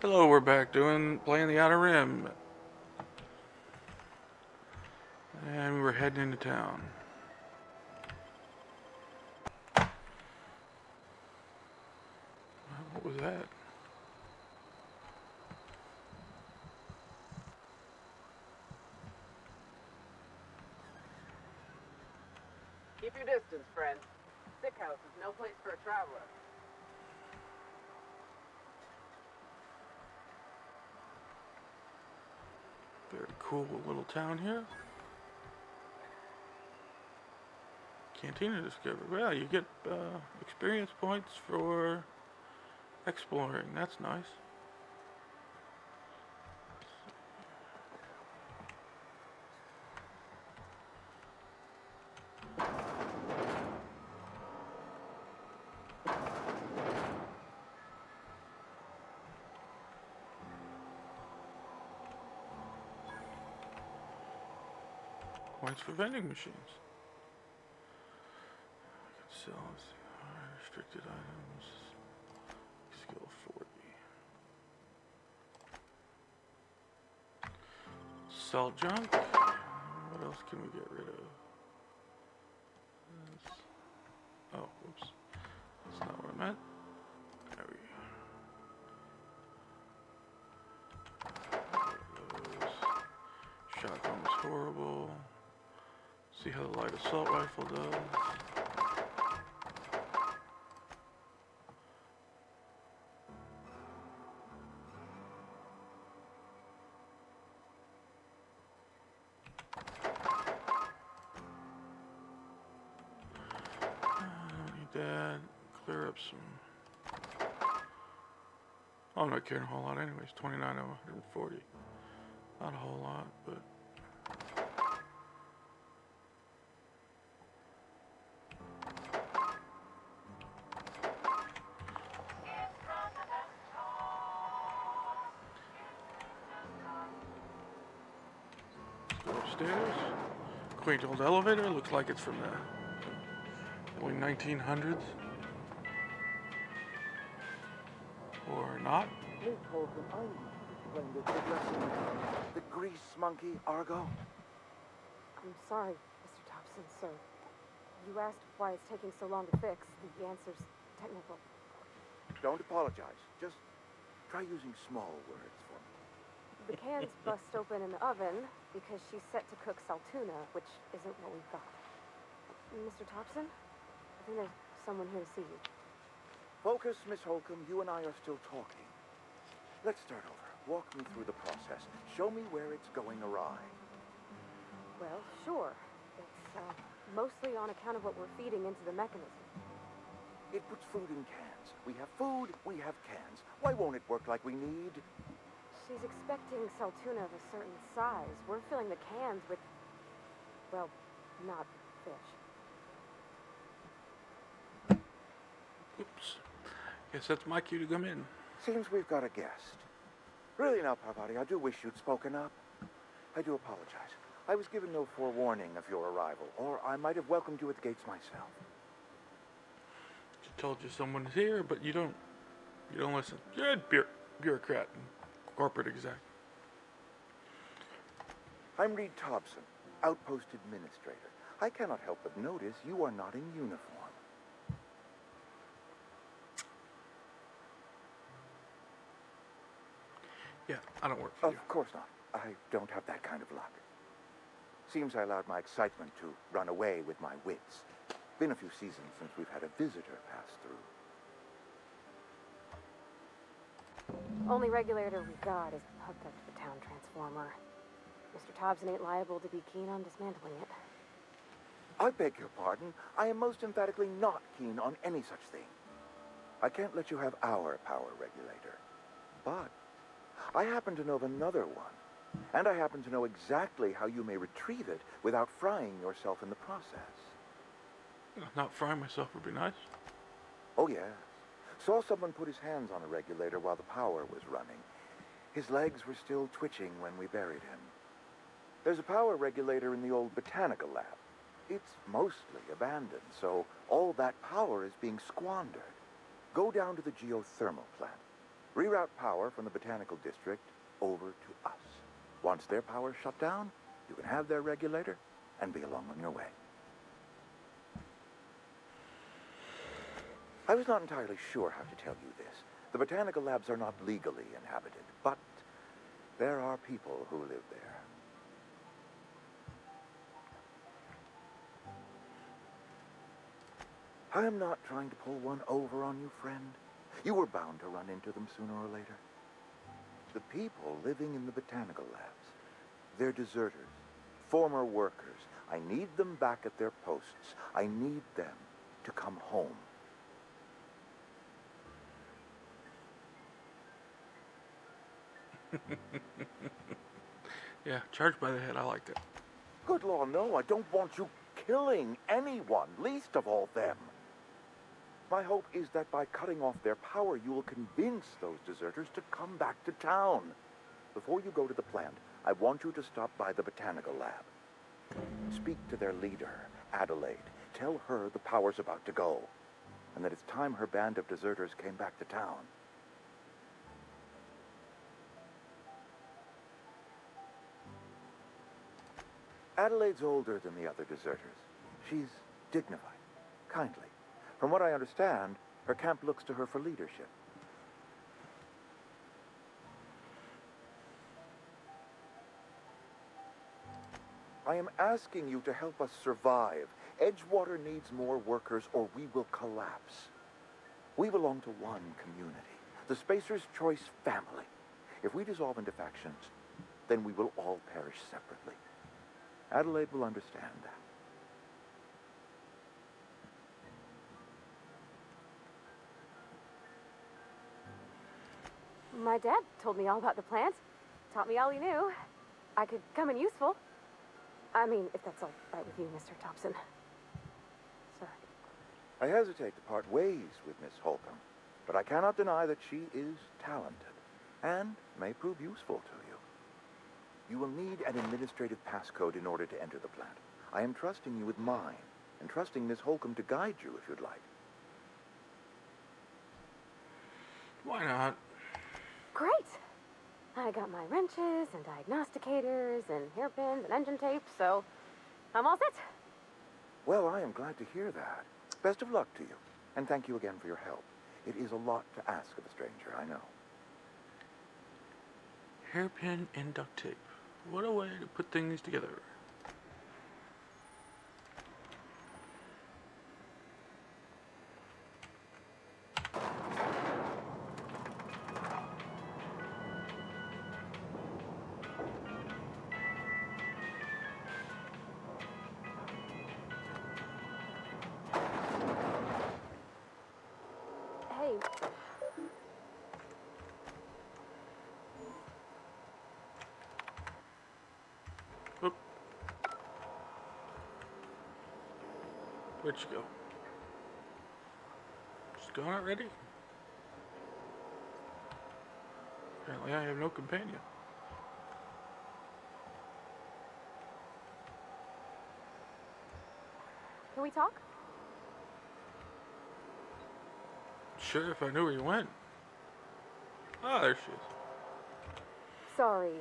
Hello, we're back playing the Outer Rim, and we're heading into town. What was that? Keep your distance, friend. Sick house is no place for a traveler. Very cool little town here. Cantina discovered. Well, you get experience points for exploring. That's nice. Points for vending machines. I can sell restricted items. Skill 40. Sell junk. What else can we get rid of? Oh, whoops. That's not what I meant. There we go. Those. Shotgun was horrible. See how the light assault rifle does. I don't need that. Clear up some. I'm not carrying a whole lot anyways. 29 of 140. Not a whole lot, but. Let's go upstairs. Quaint old elevator. Looks like it's from the early 1900s. Or not. Please hold them. I need to explain this addressing the grease monkey, Argo. I'm sorry, Mr. Thompson, sir. You asked why it's taking so long to fix. The answer's technical. Don't apologize. Just try using small words for me. The can's bust open in the oven because she's set to cook saltuna, which isn't what we've got. Mr. Thompson? I think there's someone here to see you. Focus, Miss Holcomb. You and I are still talking. Let's start over. Walk me through the process. Show me where it's going awry. Well, sure. It's mostly on account of what we're feeding into the mechanism. It puts food in cans. We have food, we have cans. Why won't it work like we need? She's expecting saltuna of a certain size. We're filling the cans with, well, not fish. Oops. Guess that's my cue to come in. Seems we've got a guest. Really now, Parvati, I do wish you'd spoken up. I do apologize. I was given no forewarning of your arrival, or I might have welcomed you at the gates myself. Just told you someone's here, but you don't listen. You're a bureaucrat and corporate exec. I'm Reed Thompson, Outpost Administrator. I cannot help but notice you are not in uniform. Yeah, I don't work for you. Of course not. I don't have that kind of luck. Seems I allowed my excitement to run away with my wits. Been a few seasons since we've had a visitor pass through. Only regulator we've got is hooked up to the town transformer. Mr. Thompson ain't liable to be keen on dismantling it. I beg your pardon. I am most emphatically not keen on any such thing. I can't let you have our power regulator. But I happen to know of another one. And I happen to know exactly how you may retrieve it without frying yourself in the process. Not frying myself would be nice. Oh, yes. Saw someone put his hands on a regulator while the power was running. His legs were still twitching when we buried him. There's a power regulator in the old botanical lab. It's mostly abandoned, so all that power is being squandered. Go down to the geothermal plant. Reroute power from the Botanical District over to us. Once their power's shut down, you can have their regulator and be along on your way. I was not entirely sure how to tell you this. The botanical labs are not legally inhabited, but there are people who live there. I am not trying to pull one over on you, friend. You were bound to run into them sooner or later. The people living in the botanical labs, they're deserters, former workers. I need them back at their posts. I need them to come home. Yeah, charged by the head. I like that. Good law, no, I don't want you killing anyone, least of all them. My hope is that by cutting off their power, you will convince those deserters to come back to town. Before you go to the plant, I want you to stop by the botanical lab. Speak to their leader, Adelaide. Tell her the power's about to go, and that it's time her band of deserters came back to town. Adelaide's older than the other deserters. She's dignified, kindly. From what I understand, her camp looks to her for leadership. I am asking you to help us survive. Edgewater needs more workers or we will collapse. We belong to one community, the Spacer's Choice family. If we dissolve into factions, then we will all perish separately. Adelaide will understand that. My dad told me all about the plant. Taught me all he knew. I could come in useful. I mean, if that's all right with you, Mr. Thompson. Sorry. I hesitate to part ways with Miss Holcomb, but I cannot deny that she is talented and may prove useful to you. You will need an administrative passcode in order to enter the plant. I am trusting you with mine, and trusting Miss Holcomb to guide you if you'd like. Why not? Great. I got my wrenches and diagnosticators and hairpins and engine tape, so I'm all set. Well, I am glad to hear that. Best of luck to you, and thank you again for your help. It is a lot to ask of a stranger, I know. Hairpin and duct tape. What a way to put things together. Hey. Oop. Where'd you go? Just gone already? Apparently I have no companion. Can we talk? Sure, if I knew where you went. Ah, there she is. Sorry.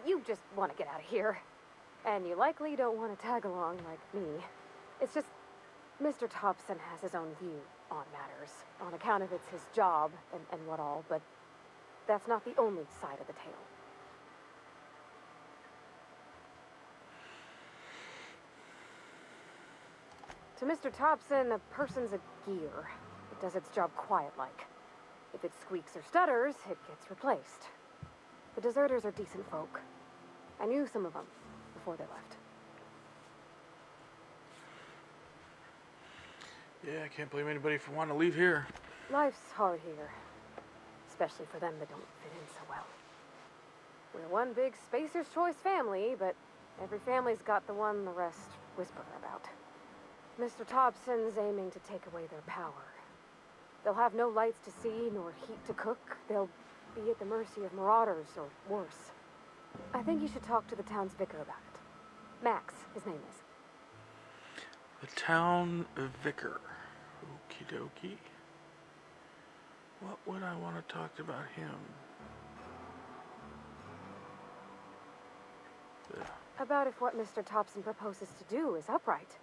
You just want to get out of here. And you likely don't want to tag along like me. It's just, Mr. Thompson has his own view on matters, on account of it's his job and what all, but that's not the only side of the tale. To Mr. Thompson, a person's a gear. It does its job quiet-like. If it squeaks or stutters, it gets replaced. The deserters are decent folk. I knew some of them before they left. Yeah, I can't blame anybody for wanting to leave here. Life's hard here. Especially for them that don't fit in so well. We're one big Spacer's Choice family, but every family's got the one the rest whisper about. Mr. Thompson's aiming to take away their power. They'll have no lights to see, nor heat to cook. They'll be at the mercy of marauders, or worse. I think you should talk to the town's vicar about it. Max, his name is. The town vicar. Okie dokie. Well, would I want to talk about him? Yeah. About if what Mr. Thompson proposes to do is upright.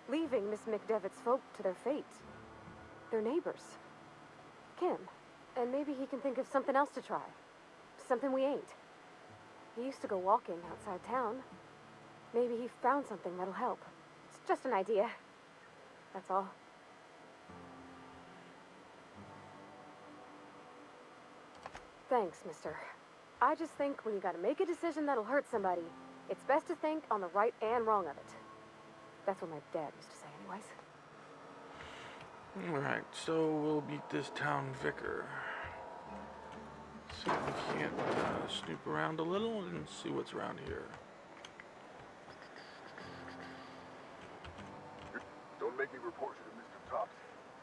Leaving Miss McDevitt's folk to their fate. They're neighbors. Kin. And maybe he can think of something else to try. Something we ain't. He used to go walking outside town. Maybe he found something that'll help. It's just an idea. That's all. Thanks, mister. I just think when you gotta make a decision that'll hurt somebody, it's best to think on the right and wrong of it. That's what my dad used to say anyways. Alright, so we'll meet this town vicar. See if we can't snoop around a little and see what's around here. Don't make me report you to Mr. Thompson.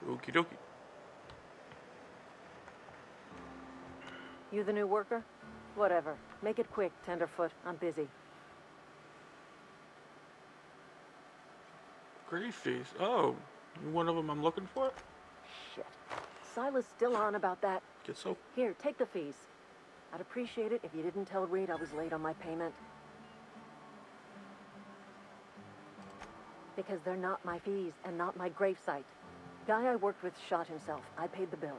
Okie dokie. You the new worker? Whatever. Make it quick, Tenderfoot. I'm busy. Grave feast. Oh, you one of them I'm looking for? Shit. Silas still on about that. Get so. Here, take the fees. I'd appreciate it if you didn't tell Reed I was late on my payment. Because they're not my fees and not my gravesite. Guy I worked with shot himself. I paid the bill.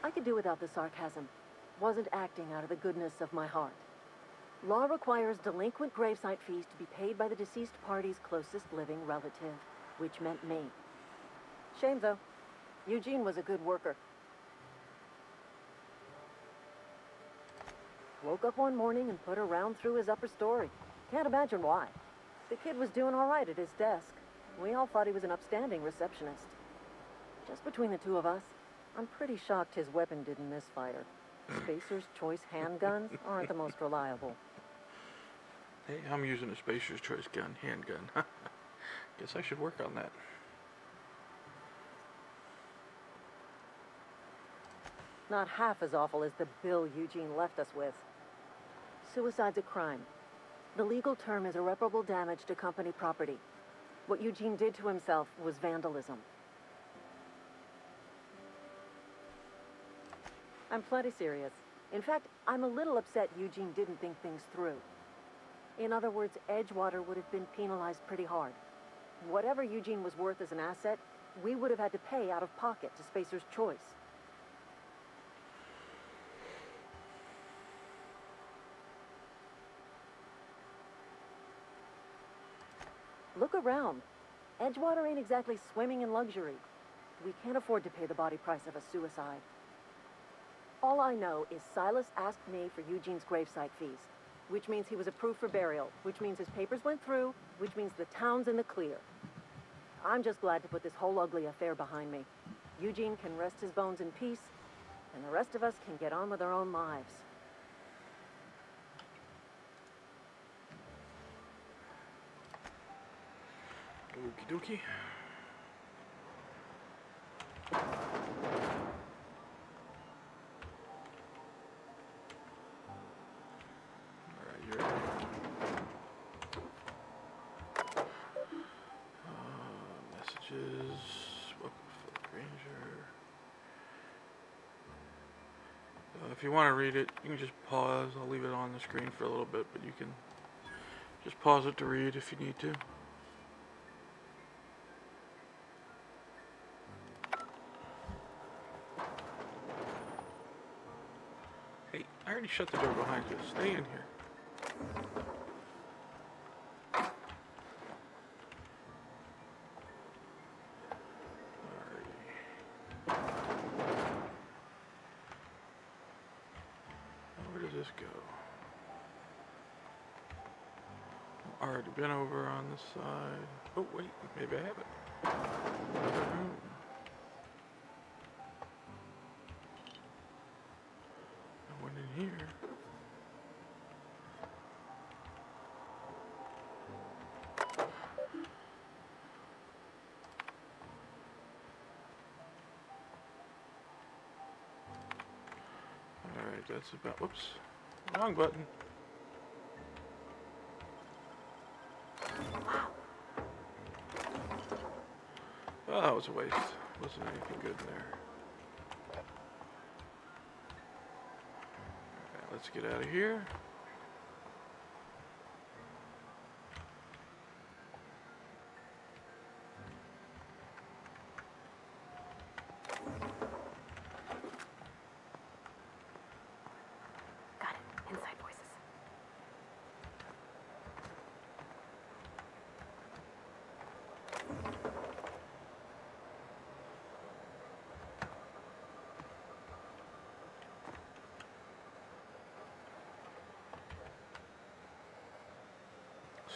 I could do without the sarcasm. Wasn't acting out of the goodness of my heart. Law requires delinquent gravesite fees to be paid by the deceased party's closest living relative, which meant me. Shame, though. Eugene was a good worker. Woke up one morning and put a round through his upper story. Can't imagine why. The kid was doing all right at his desk. We all thought he was an upstanding receptionist. Just between the two of us, I'm pretty shocked his weapon didn't misfire. Spacer's Choice handguns aren't the most reliable. Hey, I'm using a Spacer's Choice handgun. Guess I should work on that. Not half as awful as the bill Eugene left us with. Suicide's a crime. The legal term is irreparable damage to company property. What Eugene did to himself was vandalism. I'm plenty serious. In fact, I'm a little upset Eugene didn't think things through. In other words, Edgewater would have been penalized pretty hard. Whatever Eugene was worth as an asset, we would have had to pay out of pocket to Spacer's Choice. Look around. Edgewater ain't exactly swimming in luxury. We can't afford to pay the body price of a suicide. All I know is Silas asked me for Eugene's gravesite fees, which means he was approved for burial, which means his papers went through, which means the town's in the clear. I'm just glad to put this whole ugly affair behind me. Eugene can rest his bones in peace, and the rest of us can get on with our own lives. Okie dokie. Alright, you're messages. Welcome to Fort Granger. If you want to read it, you can just pause. I'll leave it on the screen for a little bit, but you can just pause it to read if you need to. Hey, I already shut the door behind you. Stay in here. Alrighty. Where does this go? I've already been over on this side. Oh, wait. Maybe I haven't. Another room. I went in here. Alright, that's about, whoops, wrong button. Well, that was a waste. Wasn't anything good in there. Alright, let's get out of here. Got it. Inside voices.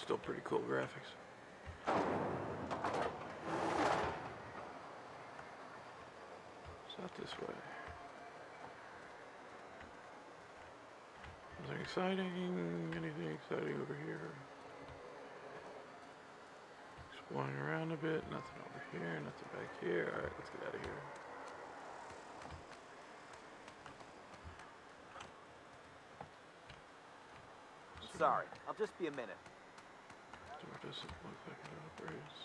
Still pretty cool graphics. It's not this way. Nothing exciting? Anything exciting over here? Exploring around a bit. Nothing over here. Nothing back here. Alright, let's get out of here. Sorry, I'll just be a minute. Door doesn't look like it operates.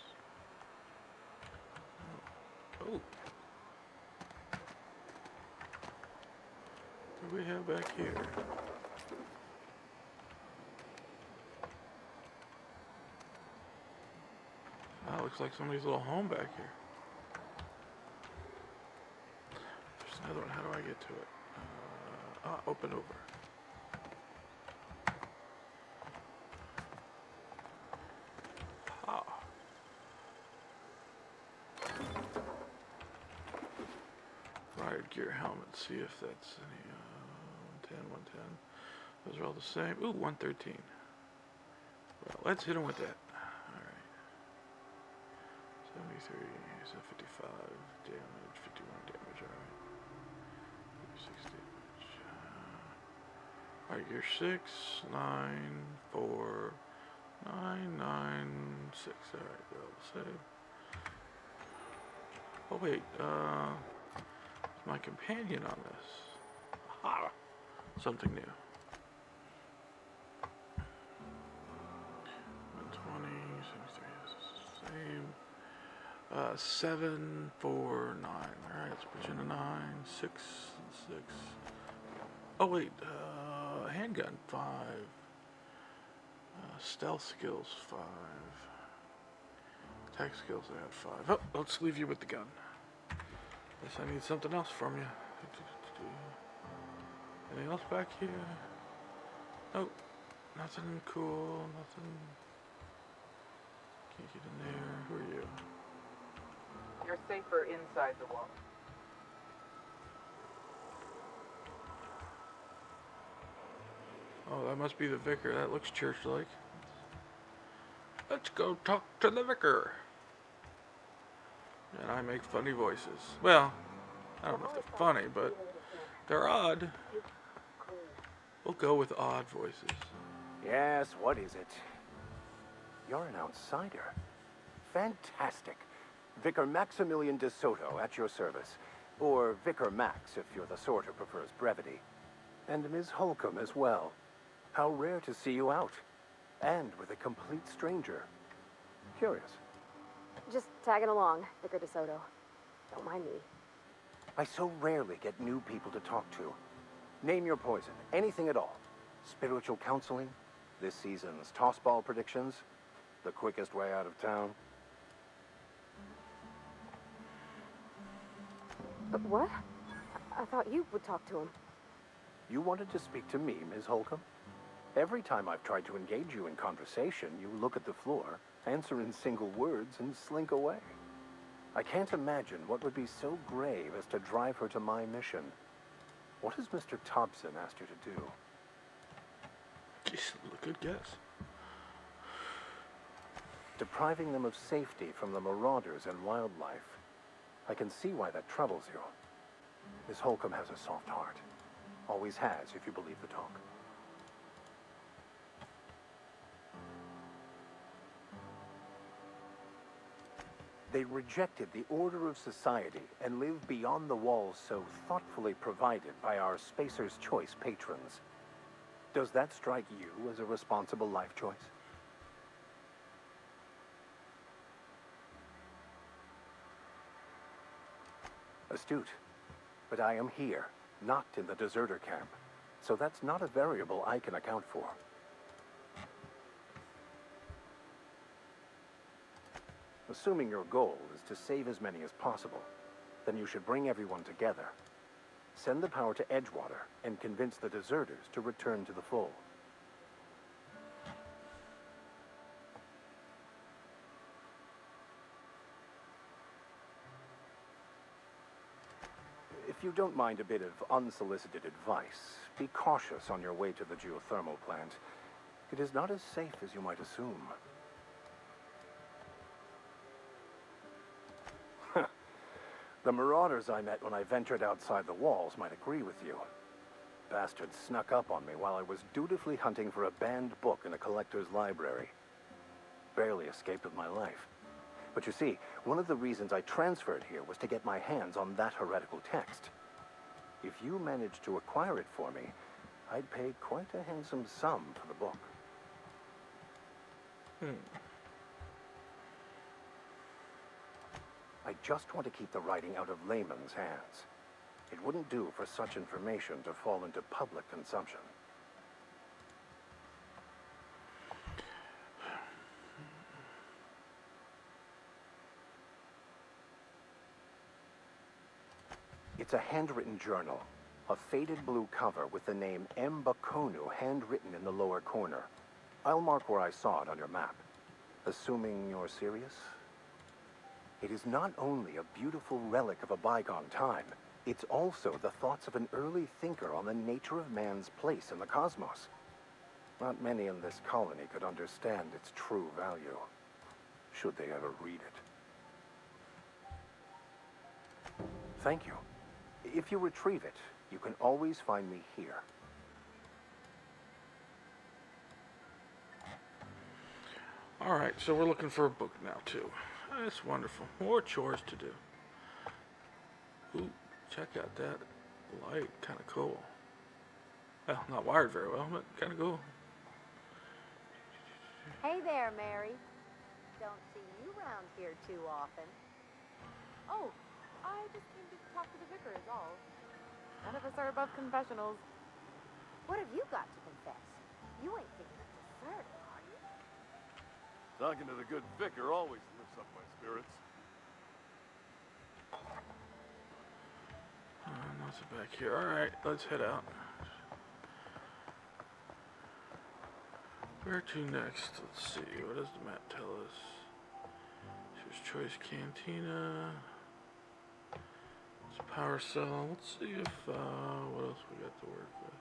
Oh. What do we have back here? Ah, looks like somebody's little home back here. There's another one. How do I get to it? Open over. Riot gear helmet, see if that's any, 110, 110. Those are all the same. Ooh, 113. Well, let's hit him with that. Alright. 73, so 55 damage, 51 damage, alright. 36 damage. Alright, you're 6, 9, 4, 9, 9, 6. Alright, well, save. Oh, wait, my companion on this. Aha! Something new. 120, 73 is the same. 7, 4, 9. Alright, let's put you in a 9, 6, 6. Oh, wait, handgun, 5. Stealth skills, 5. Attack skills, I have 5. Oh, let's leave you with the gun. Guess I need something else from you. Anything else back here? Nope. Nothing cool, nothing. Can't get in there. Who are you? You're safer inside the wall. Oh, that must be the vicar. That looks church-like. Let's go talk to the vicar. And I make funny voices. Well, I don't know if they're funny, but they're odd. We'll go with odd voices. Yes, what is it? You're an outsider. Fantastic. Vicar Maximilian de Soto at your service. Or Vicar Max, if you're the sort who prefers brevity. And Ms. Holcomb as well. How rare to see you out. And with a complete stranger. Curious. Just tagging along, Vicar DeSoto. Don't mind me. I so rarely get new people to talk to. Name your poison, anything at all. Spiritual counseling, this season's tossball predictions, the quickest way out of town. What? I thought you would talk to him. You wanted to speak to me, Ms. Holcomb? Every time I've tried to engage you in conversation, you look at the floor, answer in single words, and slink away. I can't imagine what would be so grave as to drive her to my mission. What has Mr. Thompson asked you to do? Jeez, good guess. Depriving them of safety from the marauders and wildlife. I can see why that troubles you. Miss Holcomb has a soft heart. Always has, if you believe the talk. They rejected the order of society and live beyond the walls so thoughtfully provided by our Spacer's Choice patrons. Does that strike you as a responsible life choice? Astute. But I am here, not in the deserter camp. So that's not a variable I can account for. Assuming your goal is to save as many as possible, then you should bring everyone together. Send the power to Edgewater and convince the deserters to return to the fold. If you don't mind a bit of unsolicited advice, be cautious on your way to the geothermal plant. It is not as safe as you might assume. The marauders I met when I ventured outside the walls might agree with you. Bastards snuck up on me while I was dutifully hunting for a banned book in a collector's library. Barely escaped with my life. But you see, one of the reasons I transferred here was to get my hands on that heretical text. If you managed to acquire it for me, I'd pay quite a handsome sum for the book. I just want to keep the writing out of layman's hands. It wouldn't do for such information to fall into public consumption. It's a handwritten journal, a faded blue cover with the name M'Bakono handwritten in the lower corner. I'll mark where I saw it on your map. Assuming you're serious? It is not only a beautiful relic of a bygone time, it's also the thoughts of an early thinker on the nature of man's place in the cosmos. Not many in this colony could understand its true value, should they ever read it. Thank you. If you retrieve it, you can always find me here. Alright, so we're looking for a book now, too. That's wonderful. More chores to do. Ooh, check out that light. Kind of cool. Well, not wired very well, but kind of cool. Hey there, Mary. Don't see you around here too often. Oh, I just came to talk to the vicar is all. None of us are above confessionals. What have you got to confess? You ain't thinking of deserting, are you? Talking to the good vicar always lifts up my spirits. Nothing back here. Alright, let's head out. Where to next? Let's see. What does the map tell us? Here's Choice Cantina. It's a power cell. Let's see if, what else we got to work with.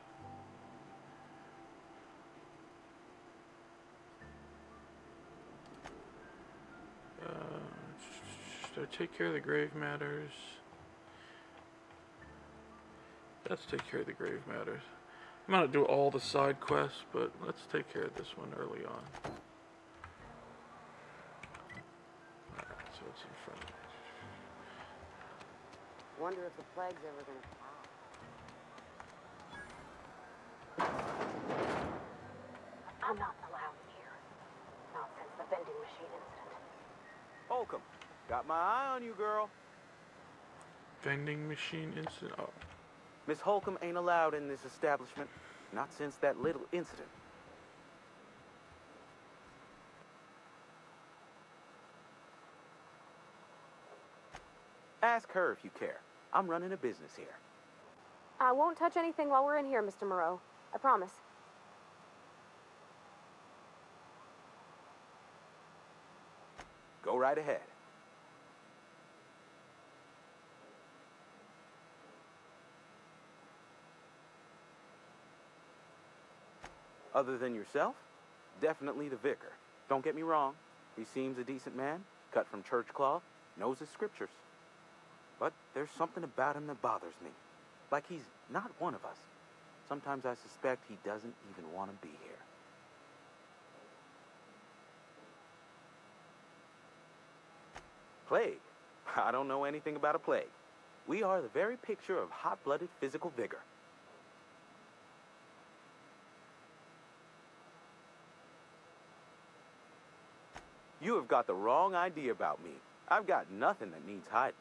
Should I take care of the grave matters? Let's take care of the grave matters. I'm not gonna do all the side quests, but let's take care of this one early on. Alright, so it's in front of me. Wonder if the plague's ever gonna pass. I'm not allowed in here. Not since the vending machine incident. Holcomb, got my eye on you, girl. Vending machine incident. Oh. Miss Holcomb ain't allowed in this establishment. Not since that little incident. Ask her if you care. I'm running a business here. I won't touch anything while we're in here, Mr. Moreau. I promise. Go right ahead. Other than yourself, definitely the vicar. Don't get me wrong. He seems a decent man, cut from church cloth, knows his scriptures. But there's something about him that bothers me. Like he's not one of us. Sometimes I suspect he doesn't even want to be here. Plague? I don't know anything about a plague. We are the very picture of hot-blooded physical vigor. You have got the wrong idea about me. I've got nothing that needs hiding.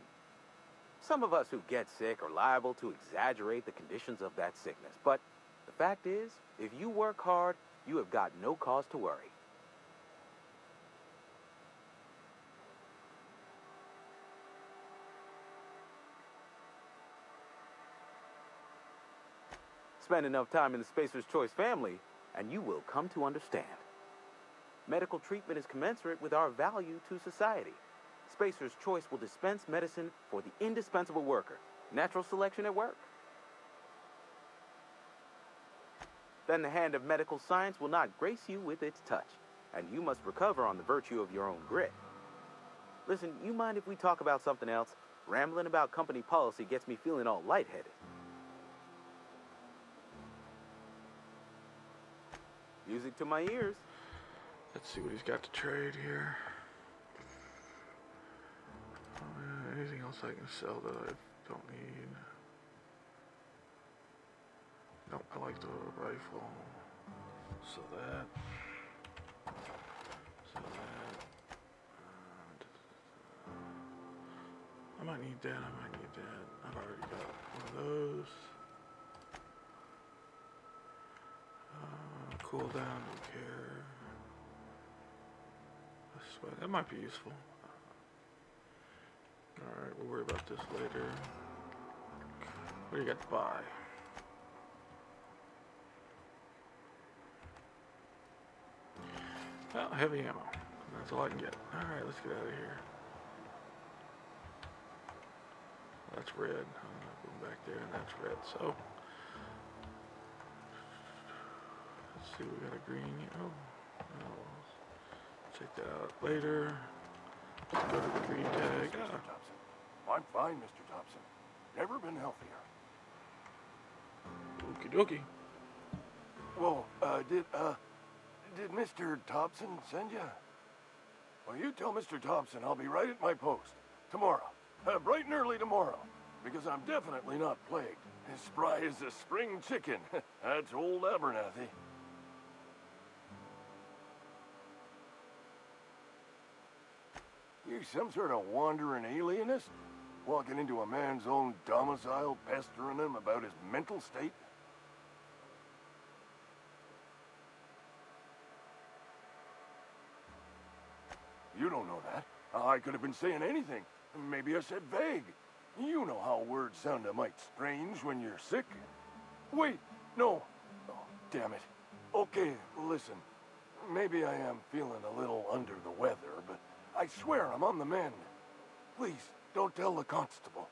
Some of us who get sick are liable to exaggerate the conditions of that sickness. But the fact is, if you work hard, you have got no cause to worry. Spend enough time in the Spacer's Choice family, and you will come to understand. Medical treatment is commensurate with our value to society. Spacer's Choice will dispense medicine for the indispensable worker. Natural selection at work. Then the hand of medical science will not grace you with its touch, and you must recover on the virtue of your own grit. Listen, you mind if we talk about something else? Rambling about company policy gets me feeling all lightheaded. Music to my ears. Let's see what he's got to trade here. Anything else I can sell that I don't need? Nope, I like the rifle. So that. I might need that, I've already got one of those. Cooldown, don't care. That might be useful. Alright, we'll worry about this later. What do you got to buy? Well, heavy ammo. That's all I can get. Alright, let's get out of here. That's red. Going back there, and that's red. So, let's see, we got a green. Oh, check that out later. Let's go to the green tag. Mr. Thompson. I'm fine, Mr. Thompson. Never been healthier. Okie dokie. Whoa, did Mr. Thompson send you? Well, you tell Mr. Thompson I'll be right at my post. Tomorrow. Bright and early tomorrow. Because I'm definitely not plagued. As spry as a spring chicken. That's old Abernathy. You some sort of wandering alienist? Walking into a man's own domicile, pestering him about his mental state? You don't know that. I could have been saying anything. Maybe I said vague. You know how words sound a mite strange when you're sick. Wait, no. Oh, damn it. Okay, listen. Maybe I am feeling a little under the weather, but I swear I'm on the mend. Please, don't tell the constable.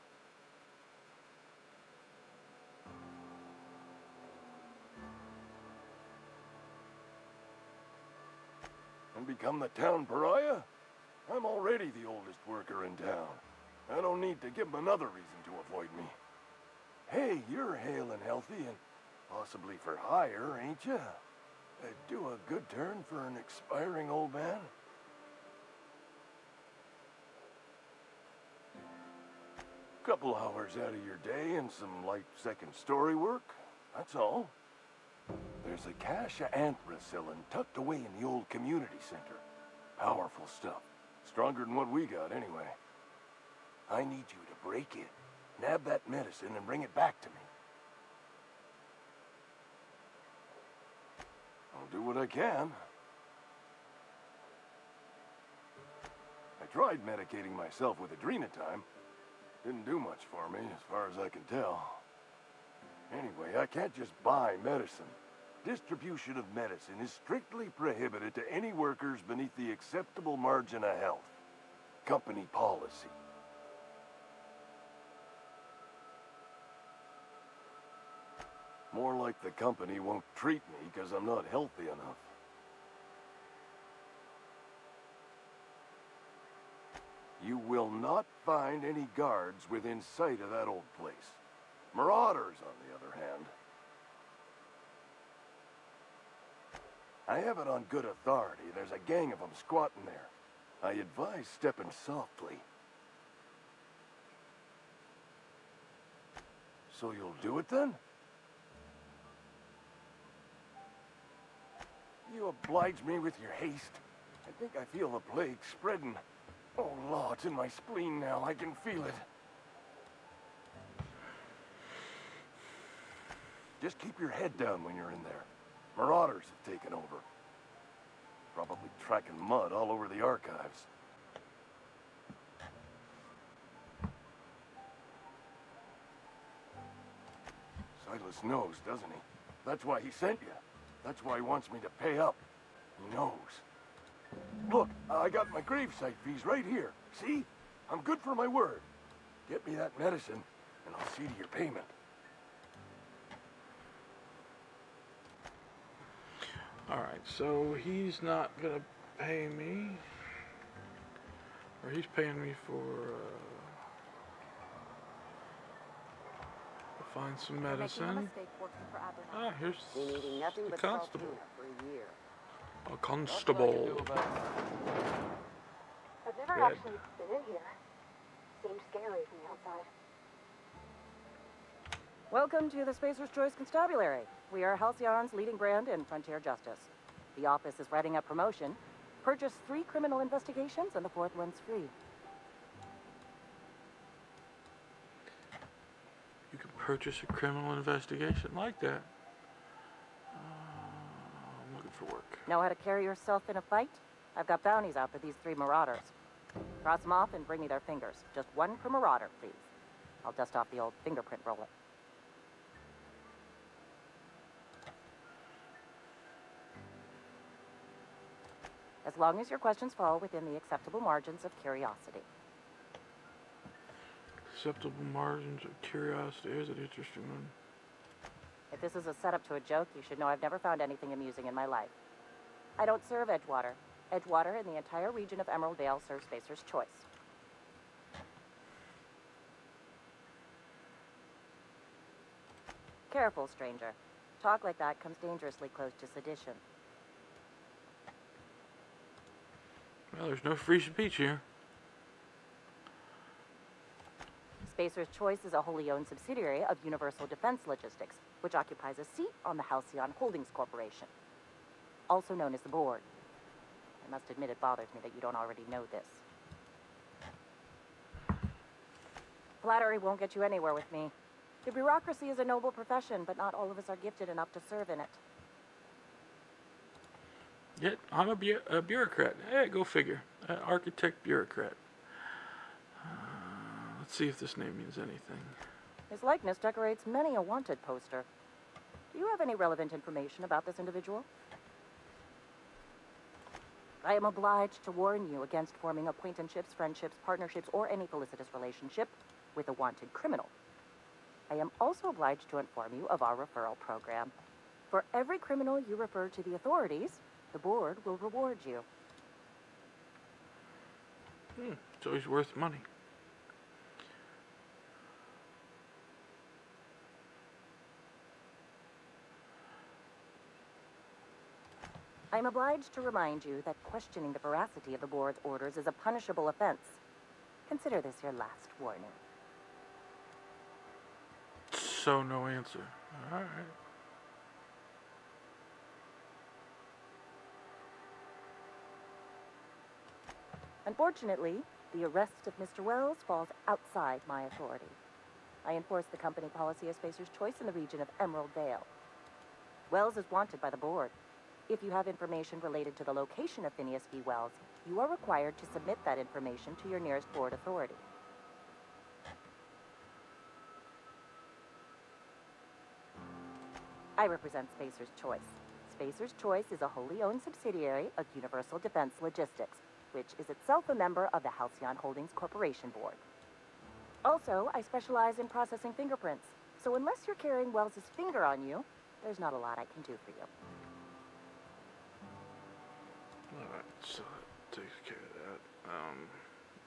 And become the town pariah? I'm already the oldest worker in town. I don't need to give him another reason to avoid me. Hey, you're hale and healthy and possibly for hire, ain't you? Do a good turn for an expiring old man? Couple hours out of your day and some light second story work, that's all. There's a cache of anthracillin tucked away in the old community center. Powerful stuff. Stronger than what we got, anyway. I need you to break in, nab that medicine, and bring it back to me. I'll do what I can. I tried medicating myself with Adrenatime. Didn't do much for me, as far as I can tell. Anyway, I can't just buy medicine. Distribution of medicine is strictly prohibited to any workers beneath the acceptable margin of health. Company policy. More like the company won't treat me because I'm not healthy enough. You will not find any guards within sight of that old place. Marauders, on the other hand. I have it on good authority. There's a gang of them squatting there. I advise stepping softly. So you'll do it then? You oblige me with your haste. I think I feel the plague spreading. Oh, Lord, it's in my spleen now. I can feel it. Just keep your head down when you're in there. Marauders have taken over. Probably tracking mud all over the archives. Silas knows, doesn't he? That's why he sent you. That's why he wants me to pay up. He knows. Look, I got my gravesite fees right here. See? I'm good for my word. Get me that medicine, and I'll see to your payment. Alright, so he's not gonna pay me. Or he's paying me for, to find some You're making a medicine. mistake working for Abernath. Ah, here's Been eating nothing the but constable. saltine for a year. A constable. I've never Dead. actually been in here. Seems scary from the outside. Welcome to the Spacer's Choice Constabulary. We are Halcyon's leading brand in frontier justice. The office is writing up promotion. Purchase 3 criminal investigations and the 4th one's free. You can purchase a criminal investigation like that. I'm looking for work. Know how to carry yourself in a fight? I've got bounties out for these 3 marauders. Cross them off and bring me their fingers. Just 1 per marauder, please. I'll dust off the old fingerprint roller. As long as your questions fall within the acceptable margins of curiosity. Acceptable margins of curiosity. Here's an interesting one. If this is a setup to a joke, you should know I've never found anything amusing in my life. I don't serve Edgewater. Edgewater and the entire region of Emerald Vale serve Spacer's Choice. Careful, stranger. Talk like that comes dangerously close to sedition. Well, there's no free speech here. Spacer's Choice is a wholly owned subsidiary of Universal Defense Logistics, which occupies a seat on the Halcyon Holdings Corporation, also known as the Board. I must admit it bothers me that you don't already know this. Flattery won't get you anywhere with me. The bureaucracy is a noble profession, but not all of us are gifted enough to serve in it. Yet, I'm a bureaucrat. Hey, go figure. Architect bureaucrat. Let's see if this name means anything. His likeness decorates many a wanted poster. Do you have any relevant information about this individual? I am obliged to warn you against forming acquaintanceships, friendships, partnerships, or any felicitous relationship with a wanted criminal. I am also obliged to inform you of our referral program. For every criminal you refer to the authorities, the board will reward you. It's always worth money. I'm obliged to remind you that questioning the veracity of the board's orders is a punishable offense. Consider this your last warning. So, no answer. Alright. Unfortunately, the arrest of Mr. Wells falls outside my authority. I enforce the company policy of Spacer's Choice in the region of Emerald Vale. Wells is wanted by the board. If you have information related to the location of Phineas V. Wells, you are required to submit that information to your nearest board authority. I represent Spacer's Choice. Spacer's Choice is a wholly owned subsidiary of Universal Defense Logistics, which is itself a member of the Halcyon Holdings Corporation Board. Also, I specialize in processing fingerprints, so unless you're carrying Wells's finger on you, there's not a lot I can do for you. Alright, so that takes care of that.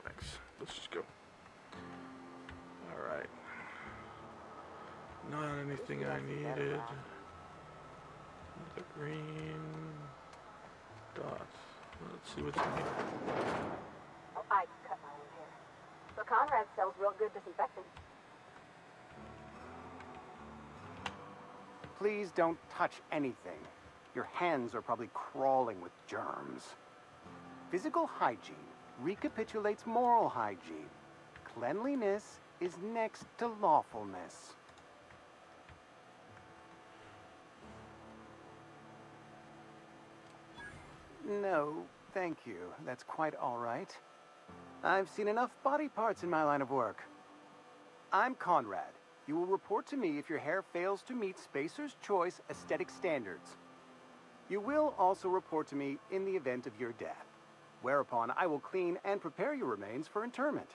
Thanks. Let's just go. Alright. Not anything I needed. The green dots. Let's see what's in here. Oh, I cut my own hair. But Conrad sells real good disinfectant. Please don't touch anything. Your hands are probably crawling with germs. Physical hygiene recapitulates moral hygiene. Cleanliness is next to lawfulness. No, thank you. That's quite all right. I've seen enough body parts in my line of work. I'm Conrad. You will report to me if your hair fails to meet Spacer's Choice aesthetic standards. You will also report to me in the event of your death, whereupon I will clean and prepare your remains for interment.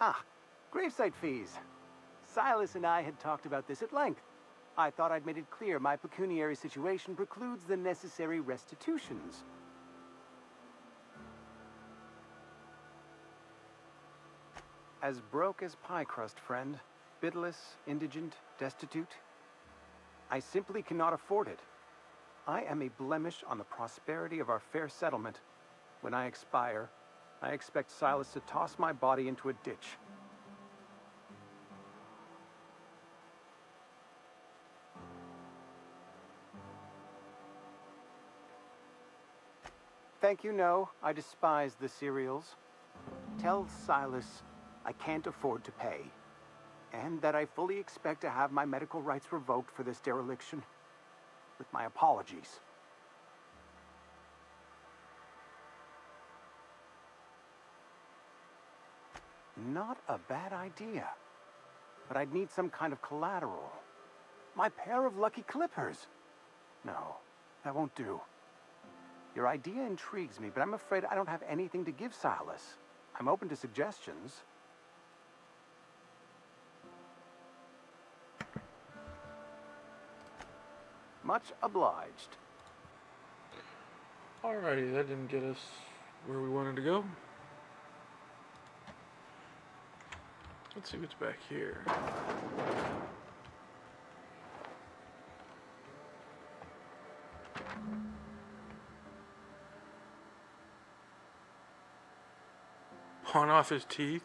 Ah, gravesite fees. Silas and I had talked about this at length. I thought I'd made it clear my pecuniary situation precludes the necessary restitutions. As broke as pie crust, friend. Bidless, indigent, destitute. I simply cannot afford it. I am a blemish on the prosperity of our fair settlement. When I expire, I expect Silas to toss my body into a ditch. Thank you, no. I despise the cereals. Tell Silas I can't afford to pay, and that I fully expect to have my medical rights revoked for this dereliction. With my apologies. Not a bad idea. But I'd need some kind of collateral. My pair of lucky clippers. No, that won't do. Your idea intrigues me, but I'm afraid I don't have anything to give Silas. I'm open to suggestions. Much obliged. Alrighty, that didn't get us where we wanted to go. Let's see what's back here. Pawn off his teeth.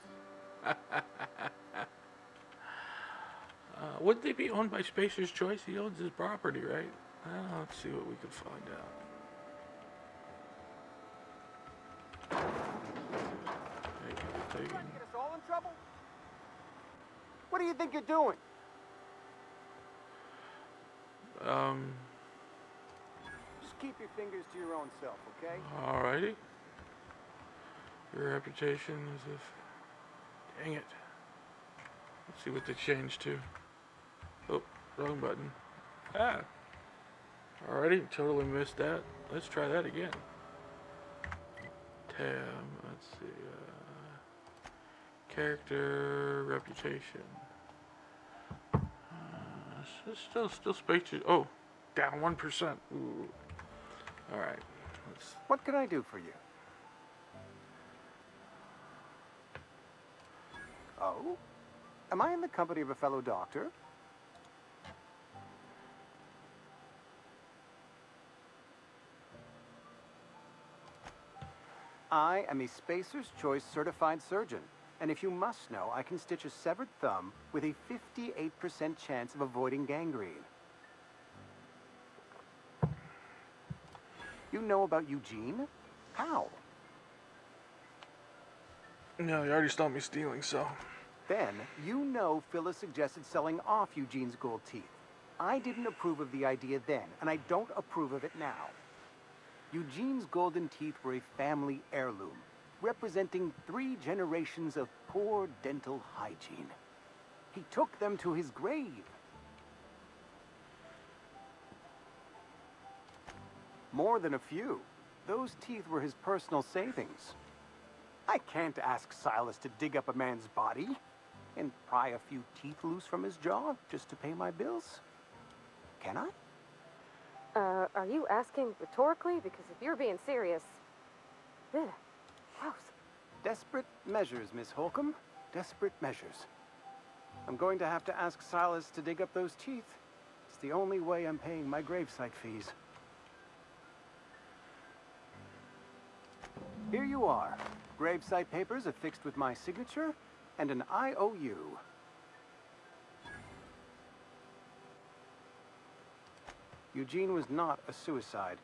Would they be owned by Spacer's Choice? He owns his property, right? Let's see what we can find out. Trying to get us all in trouble? What do you think you're doing? Just keep your fingers to your own self, okay? Alrighty. Your reputation is if... Dang it. Let's see what they changed to. Oh, wrong button. Ah. Alrighty, totally missed that. Let's try that again. Tab, let's see. Character, reputation. Still Spacer. Oh, down 1%. Ooh. Alright. What can I do for you? Oh? Am I in the company of a fellow doctor? I am a Spacer's Choice certified surgeon, and if you must know, I can stitch a severed thumb with a 58% chance of avoiding gangrene. You know about Eugene? How? No, you already stopped me stealing, so... Then, you know Phyllis suggested selling off Eugene's gold teeth. I didn't approve of the idea then, and I don't approve of it now. Eugene's golden teeth were a family heirloom, representing 3 generations of poor dental hygiene. He took them to his grave. More than a few. Those teeth were his personal savings. I can't ask Silas to dig up a man's body and pry a few teeth loose from his jaw just to pay my bills. Can I? Are you asking rhetorically? Because if you're being serious... Ugh, gross. Desperate measures, Miss Holcomb. Desperate measures. I'm going to have to ask Silas to dig up those teeth. It's the only way I'm paying my gravesite fees. Here you are. Gravesite papers affixed with my signature and an IOU. Eugene was not a suicide.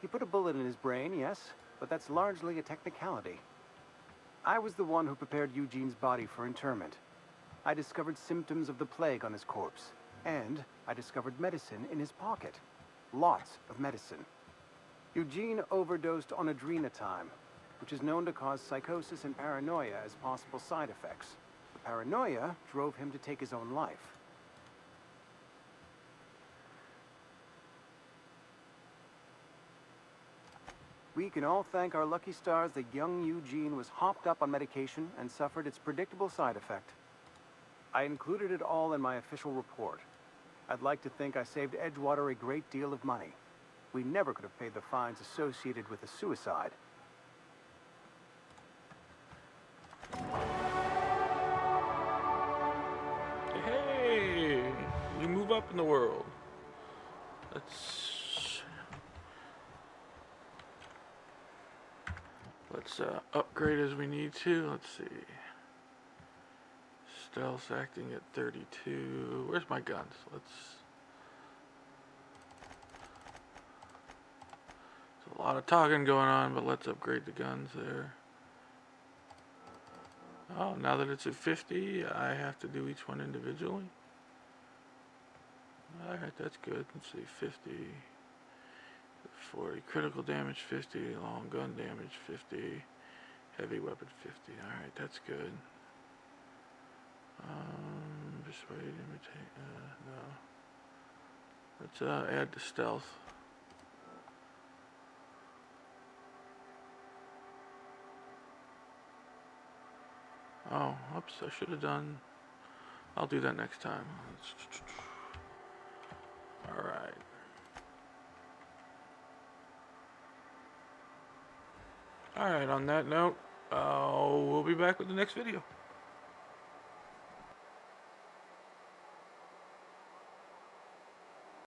He put a bullet in his brain, yes, but that's largely a technicality. I was the one who prepared Eugene's body for interment. I discovered symptoms of the plague on his corpse. And I discovered medicine in his pocket. Lots of medicine. Eugene overdosed on adrenatime, which is known to cause psychosis and paranoia as possible side effects. The paranoia drove him to take his own life. We can all thank our lucky stars that young Eugene was hopped up on medication and suffered its predictable side effect. I included it all in my official report. I'd like to think I saved Edgewater a great deal of money. We never could have paid the fines associated with the suicide. Hey, we move up in the world. Let's upgrade as we need to. Let's see. Stealth acting at 32. Where's my guns? There's a lot of talking going on, but let's upgrade the guns there. Oh, now that it's at 50, I have to do each one individually. Alright, that's good. Let's see, 50, 40, critical damage 50, long gun damage 50, heavy weapon 50. Alright, that's good. Persuade, imitate, no. Let's add the stealth. Oh, oops, I should have done. I'll do that next time. Alright. Alright, on that note, we'll be back with the next video.